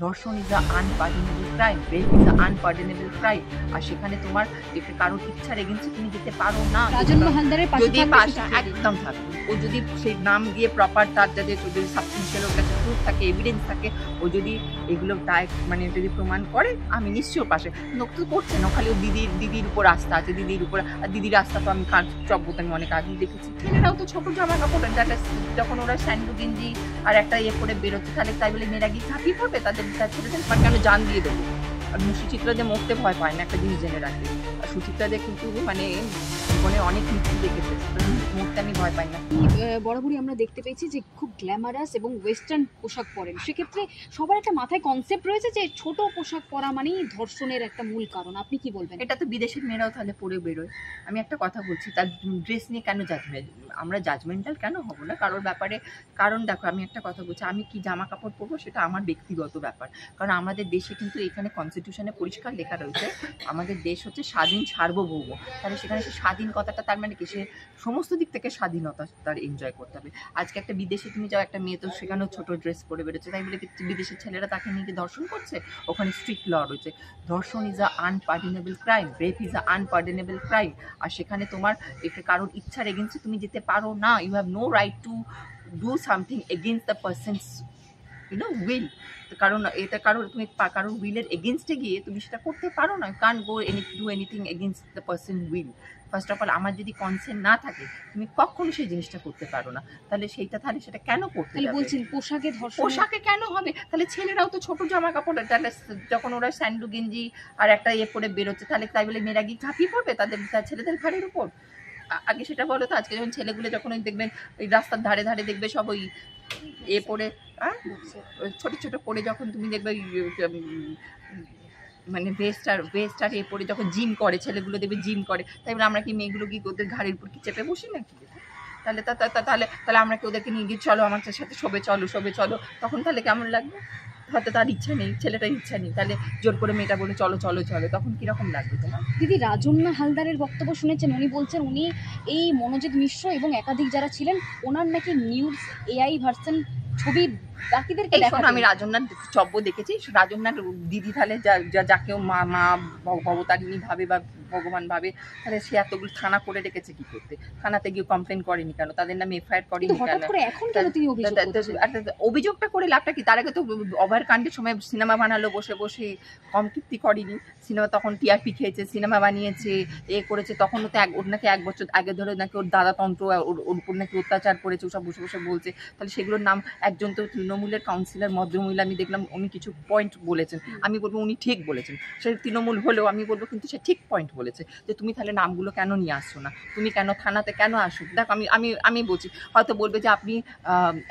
ধর্ষণ is a unpardonable crime, rape is a unpardonable crime. আর সেখানে তোমার কারোর ইচ্ছার এগেন্সে তুমি যেতে পারো না। রাজন মহালদারের পাশে যদি থাকবে পাশে সুচিত্রা। একদম থাকবে, ও যদি সেই নাম দিয়ে প্রপার তার যাতে যদি সাবস্টেন্সিয়াল ওর কাছে প্রুফ থাকে, এভিডেন্স থাকে, ও যদি এগুলো দায় মানে যদি প্রমাণ করে, আমি নিশ্চয়ই ওর পাশে। লোক তো করছে না, খালি ও দিদির উপর আস্থা আছে, দিদির উপর। আর দিদির আস্থা তো আমি চব্বত আমি অনেক আগেই দেখেছি। ছেলেরাও তো ছোট জামা কাপড় যখন ওরা স্যান্ডু গেঞ্জি আর একটা ইয়ে করে বেরোচ্ছে, তাহলে তাই বলে মেয়েরা গিয়ে ঝাঁপিয়ে পড়বে তাদের ছেলেদের কেন জান দিয়ে দেবো। আর সুচিত্রা যে মরতে ভয় পায় না, একটা জিনিস জেনে রাখবে। আর সুচিত্রা যে কিন্তু মানে জীবনে অনেক মৃত্যু দেখেছে, মরতে আমি ভয় পাই না। বরাবরই আমরা দেখতে পেয়েছি যে খুব গ্ল্যামারাস এবং ওয়েস্টার্ন পোশাক পরেন, সেক্ষেত্রে সবার একটা মাথায় কনসেপ্ট রয়েছে যে ছোট পোশাক পরা মানেই ধর্ষণের একটা মূল কারণ। আপনি কি বলবেন? এটা তো বিদেশের মেয়েরাও তাহলে পরে বেরোয়। আমি একটা কথা বলছি, তার ড্রেস নিয়ে কেন আমরা জাজমেন্টাল কেন হব না কারোর ব্যাপারে? কারণ দেখো, আমি একটা কথা বলছি, আমি কি জামা কাপড় পরবো সেটা আমার ব্যক্তিগত ব্যাপার। কারণ আমাদের দেশে কিন্তু এখানে কনস্টিটিউশনে পরিষ্কার লেখা রয়েছে, আমাদের দেশ হচ্ছে স্বাধীন সার্বভৌম। তাহলে সেখানে সে স্বাধীন কথাটা তার মানে কি, সে সমস্ত দিক থেকে স্বাধীনতা তার এনজয় করতে হবে। আজকে একটা বিদেশে তুমি যাও, একটা মেয়ে তো সেখানেও ছোট ড্রেস পরে বেরোচ্ছে, তাই বলে বিদেশের ছেলেরা তাকে নিয়ে ধর্ষণ করছে? ওখানে স্ট্রিক্ট ল রয়েছে, ধর্ষণ is a unpardonable crime, rape is a unpardonable crime. আর সেখানে তোমার কারোর ইচ্ছার এগেন্সে তুমি যেতে পারো না। You have no right to do something against the person's will. কারণ এটা তুমি কারোর উইলের এগেনস্টে গিয়ে তুমি সেটা করতে পারো না। কান গো do anything against the person will. First of all, আমার যদি কনসেন্ট না থাকে তুমি কখনো সেই জিনিসটা করতে পারো না। তাহলে সেটা কেন করতে যাবে? বলছেন পোশাকে ধর্ষণ, পোশাকে কেন হবে? তাহলে ছেলেরাও তো ছোট জামা কাপড়, তাহলে যখন ওরা স্যান্ডু গেঞ্জি আর একটা ইয়ে পরে বেরোচ্ছে, তাহলে তাই বলে মেয়েরা গিয়ে ঝাঁপিয়ে পড়বে তার ছেলেদের ঘাড়ের উপর? আগে সেটা বলো তো। আজকে যখন ছেলেগুলো যখন ওই দেখবেন ওই রাস্তার ধারে ধারে দেখবে সব ওই এ পরে, ছোট ছোট পরে, যখন তুমি দেখবে মানে ভেস্ট আর এ পরে যখন জিম করে, ছেলেগুলো দেখবে জিম করে, তাই বলে আমরা কি মেয়েগুলো কি ওদের ঘাড়ের উপর কি চেপে বসি নাকি? তাহলে তাহলে আমরা কি ওদেরকে নিয়ে গিয়ে চলো আমার সাথে শোবে চলো, তখন তাহলে কেমন লাগবে? হয়তো তার ইচ্ছা নেই, ছেলেটার ইচ্ছা নেই, তাহলে জোর করে মেয়েটা বলে চলো, তখন কিরকম লাগবে তোমার? দিদি রাজন্না হালদারের বক্তব্য শুনেছেন? উনি বলছেন উনি এই মনোজিৎ মিশ্র এবং একাধিক যারা ছিলেন, ওনার নাকি নিউজ এআই ভার্সন ছবি বাকিদেরকে দেখানো। আমি রাজন্যার চব্য দেখেছি। রাজন্যার দিদি তাহলে যাকেও মা ভবতারিণী ভাবে বা ভগবান ভাবে, তাহলে সে এতগুলো থানা করে রেখেছে কি করতে? থানাতে গিয়ে কমপ্লেন করেনি কেন? তাদের নামে এফআইআর করেনি কেন? অভিযোগটা করে লাভটা কি? তার আগে তো অভয়ারকাণ্ডের সময় সিনেমা বানালো বসে বসে, কম কীর্তি করেনি। সিনেমা তখন টিআরপি খেয়েছে, সিনেমা বানিয়েছে, করেছে। তখনও তো ওর নাকি 1 বছর আগে ধরে নাকি ওর দাদাতন্ত্র ওর উপর নাকি অত্যাচার করেছে, ওসব বসে বসে বলছে। তাহলে সেগুলোর নাম একজন তো তৃণমূলের কাউন্সিলর ভদ্রমহিলা, আমি দেখলাম উনি কিছু পয়েন্ট বলেছেন, আমি বলবো উনি ঠিক বলেছেন। সে তৃণমূল হলেও আমি বলবো কিন্তু সে ঠিক পয়েন্ট বলেছে, যে তুমি তাহলে নামগুলো কেন নিয়ে আসছো না? তুমি কেন থানাতে কেন আসো? দেখো, আমি বলছি, হয়তো বলবে যে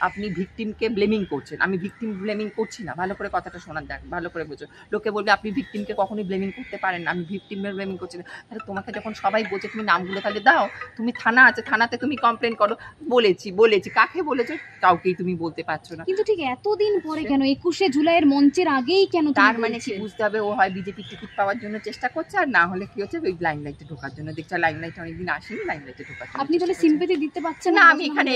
আপনি ভিকটিমকে ব্লেমিং করছেন। আমি ভিকটিম ব্লেমিং করছি না, ভালো করে কথাটা শোনার, দেখ ভালো করে বোঝো। লোকে বলবে আপনি ভিকটিমকে কখনোই ব্লেমিং করতে পারেন না, আমি ভিকটিমের ব্লেমিং করছি না। তাহলে তোমাকে যখন সবাই বলছে তুমি নামগুলো তাহলে দাও। তুমি থানা আছে, থানাতে তুমি কমপ্লেন করো। বলেছি কাকে বলেছো? কাউকেই তুমি বলতে পারছো না। কিন্তু ঠিক এতদিন পরে কেন? 21শে জুলাইয়ের মঞ্চের আগেই কেন? তার মানে কি বুঝতে হবে, ও হয় বিজেপি টিকিট পাওয়ার জন্য চেষ্টা করছে, আর না হলে কি হচ্ছে, ওই লাইমলাইটে ঢোকার জন্য। দেখছো লাইমলাইটে অনেকদিন আসেনি, লাইমলাইটে ঢোকার জন্য। আপনি তাহলে সিম্পেথি দিতে পারছেন না? আমি এখানে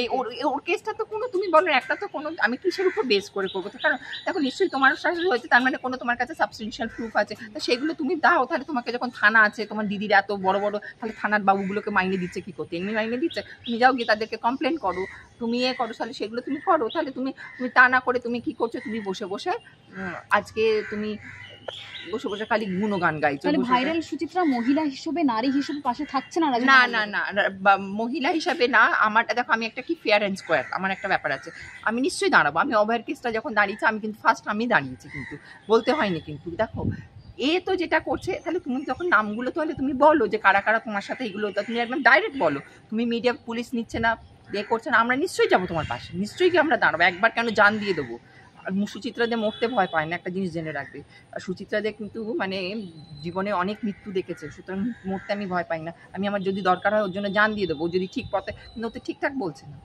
ওর কেসটা তো কোনো, তুমি বলো একটা তো কোনো, আমি কিসের উপর বেস করে করবো? কারণ দেখো, নিশ্চয়ই তোমার শাশুড়ি হয়েছে, তার মানে কোনো তোমার কাছে সাবস্টেন্সিয়াল প্রুফ আছে, তো সেগুলো তুমি দাও। তাহলে তোমাকে যখন থানা আছে, তোমার দিদির এত বড় বড়, তাহলে থানার বাবুগুলোকে মাইনে দিচ্ছে কি করতে? এমনি মাইনে দিচ্ছে? তুমি যাও গিয়ে তাদেরকে কমপ্লেন করো, তুমি করো, তাহলে সেগুলো তুমি করো। তাহলে তুমি তা না করে তুমি কি করছো? তুমি বসে বসে আজকে তুমি বসে বসে খালি গুণগান গাইছো। ভাইরাল সুচিত্রা মহিলা হিসেবে, নারী হিসেবে পাশে থাকছে না? না, মহিলা হিসাবে না। আমার দেখো, আমি একটা কি ফেয়ার অ্যান্ড স্কোয়ার, আমার একটা ব্যাপার আছে। আমি নিশ্চয়ই দাঁড়াবো। আমি অভয়ের কেসটা যখন দাঁড়িয়েছি, আমি কিন্তু ফার্স্ট আমি দাঁড়িয়েছি, কিন্তু বলতে হয়নি। কিন্তু দেখো, তো যেটা করছে, তাহলে তুমি যখন নামগুলো, তাহলে তুমি বলো যে কারা কারা তোমার সাথে এগুলো, তুমি একদম ডাইরেক্ট বলো। তুমি মিডিয়া, পুলিশ নিচ্ছে না, করছে না, আমরা নিশ্চয়ই যাবো তোমার পাশে, নিশ্চয়ই কি আমরা দাঁড়াবো। একবার কেন জান দিয়ে দেবো। আর সুচিত্রা যে মরতে ভয় পায় না, একটা জিনিস জেনে রাখবে। আর সুচিত্রা যে কিন্তু মানে জীবনে অনেক মৃত্যু দেখেছে, সুতরাং মরতে আমি ভয় পাই না। আমি আমার যদি দরকার হয় ওর জন্য জান দিয়ে দেবো, যদি ঠিক পথে, কিন্তু ও তো ঠিকঠাক বলছে না।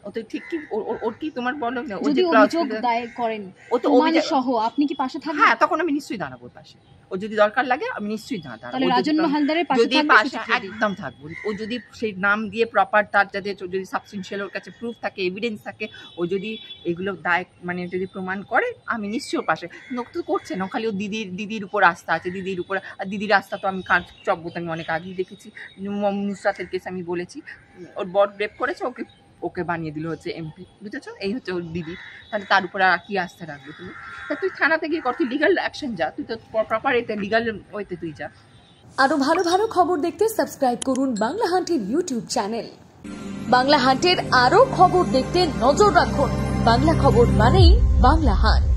ও তো ঠিক কি ওর কি তোমার বলো না, ও যদি যে অভিযোগ দায়ের করেন ও তো প্রমাণ সহ, আপনি কি পাশে থাকবেন? হ্যাঁ, তখন আমি নিশ্চয়ই দাঁড়াবো ওর পাশে। ও যদি দরকার লাগে আমি নিশ্চয়ই দাঁড়াবো। তাহলে রাজন্য হালদারের পাশে যদি থাকবেন পাশে একদম থাকবো। ও যদি সেই নাম দিয়ে প্রপার, তার যাতে যদি সাবস্টেন্সিয়াল ওর কাছে প্রুফ থাকে, এভিডেন্স থাকে, ও যদি এগুলো দায় মানে যদি প্রমাণ করে, আমি নিশ্চয়ই ওর পাশে। ও তো করছে না, খালি ও দিদির উপর আস্থা আছে, দিদির উপর। আর দিদির আস্থা তো আমি কাজ চব্বত আমি অনেক আগেই দেখেছি। নুসরাতের কেস আমি বলেছি, ওর বর রেপ করেছে, ওকে বানিয়ে দিল হচ্ছে এমপি, বুঝেছো? এই হচ্ছে ওর দিদি। তাহলে তার উপরে আর কি আস্থা রাখবে তুমি? তা তুই থানাতে গিয়ে কর, তুই লিগাল অ্যাকশন যা, তুই তো প্রপার এতে লিগাল ওইতে তুই যা। আরো ভালো ভালো খবর দেখতে সাবস্ক্রাইব করুন বাংলা হান্টের ইউটিউব চ্যানেল। বাংলা হান্টের আরো খবর দেখতে নজর রাখুন। বাংলা খবর মানেই বাংলা হান্ট।